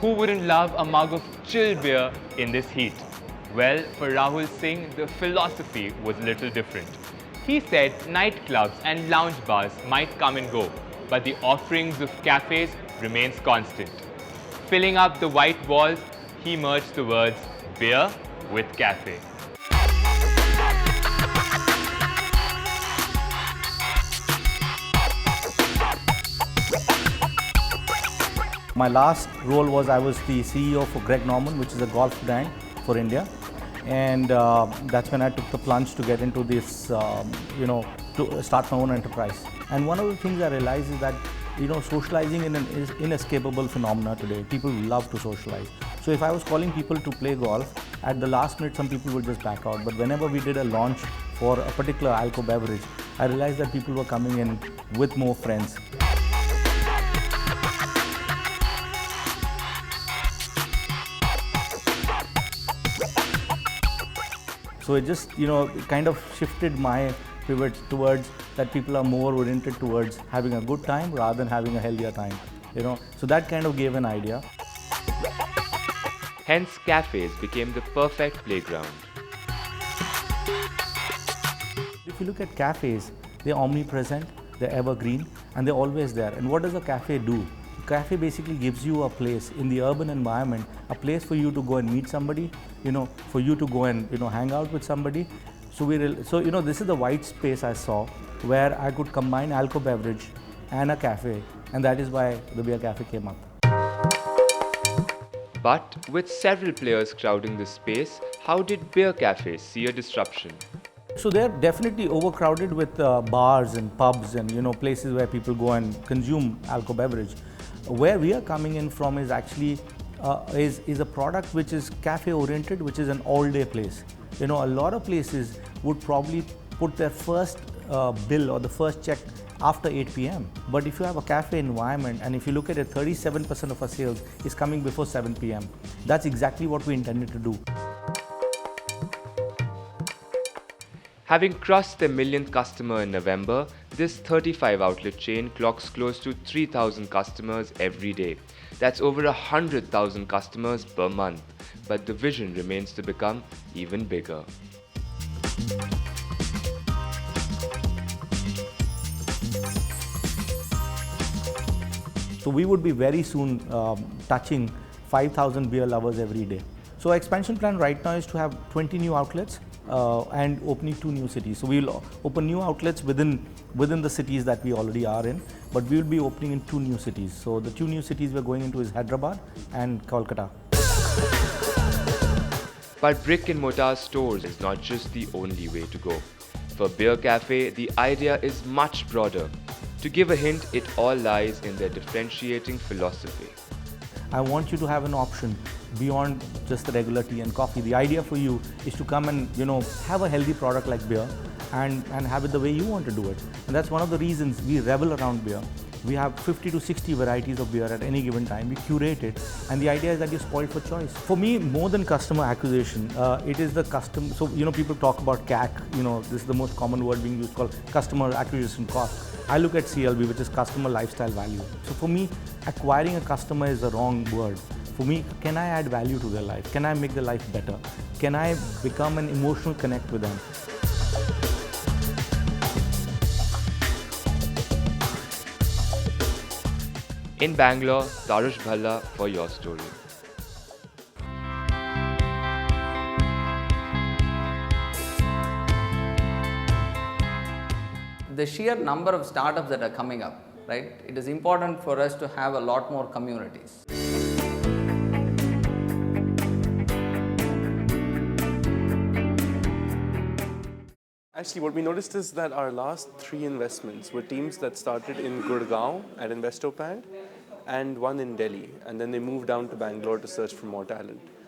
Who wouldn't love a mug of chill beer in this heat? Well, for Rahul Singh, the philosophy was a little different. He said nightclubs and lounge bars might come and go, but the offerings of cafes remains constant. Filling up the white walls, he merged the words beer with cafe. My last role was I was the CEO for Greg Norman, which is a golf brand for India, and that's when I took the plunge to get into this, to start my own enterprise. And one of the things I realized is that socializing is an inescapable phenomena today. People love to socialize. So if I was calling people to play golf, at the last minute some people would just back out. But whenever we did a launch for a particular alcohol beverage, I realized that people were coming in with more friends. So it just, kind of shifted my pivot towards that people are more oriented towards having a good time rather than having a healthier time, So that kind of gave an idea. Hence, cafes became the perfect playground. If you look at cafes, they're omnipresent, they're evergreen, and they're always there. And what does a cafe do? A cafe basically gives you a place in the urban environment, a place for you to go and meet somebody, for you to go and hang out with somebody. So this is the white space I saw where I could combine alcohol beverage and a cafe, and that is why the beer cafe came up. But with several players crowding the space, how did beer cafes see a disruption? So they're definitely overcrowded with bars and pubs and places where people go and consume alcohol beverage. Where we are coming in from is actually is a product which is cafe oriented, which is an all-day place. A lot of places would probably put their first bill or the first check after 8 p.m. But if you have a cafe environment, and if you look at it, 37% of our sales is coming before 7 p.m. That's exactly what we intended to do. Having crossed their millionth customer in November, this 35-outlet chain clocks close to 3,000 customers every day. That's over 100,000 customers per month. But the vision remains to become even bigger. So we would be very soon touching 5,000 beer lovers every day. So our expansion plan right now is to have 20 new outlets and opening 2 new cities. So we will open new outlets within the cities that we already are in, but we will be opening in 2 new cities. So the 2 new cities we're going into is Hyderabad and Kolkata. But brick and mortar stores is not just the only way to go. For Beer Cafe, the idea is much broader. To give a hint, it all lies in their differentiating philosophy. I want you to have an option beyond just the regular tea and coffee. The idea for you is to come and have a healthy product like beer and have it the way you want to do it. And that's one of the reasons we revel around beer. We have 50 to 60 varieties of beer at any given time. We curate it, and the idea is that you're spoiled for choice. For me, more than customer acquisition, it is the custom. So people talk about CAC. This is the most common word being used, called customer acquisition cost. I look at CLV, which is customer lifestyle value. So for me, acquiring a customer is the wrong word. For me, can I add value to their life? Can I make their life better? Can I become an emotional connect with them? In Bangalore, Tarush Bhalla for Your Story. The sheer number of startups that are coming up, right? It is important for us to have a lot more communities. Actually, what we noticed is that our last 3 investments were teams that started in Gurgaon at Investopad and one in Delhi, and then they moved down to Bangalore to search for more talent.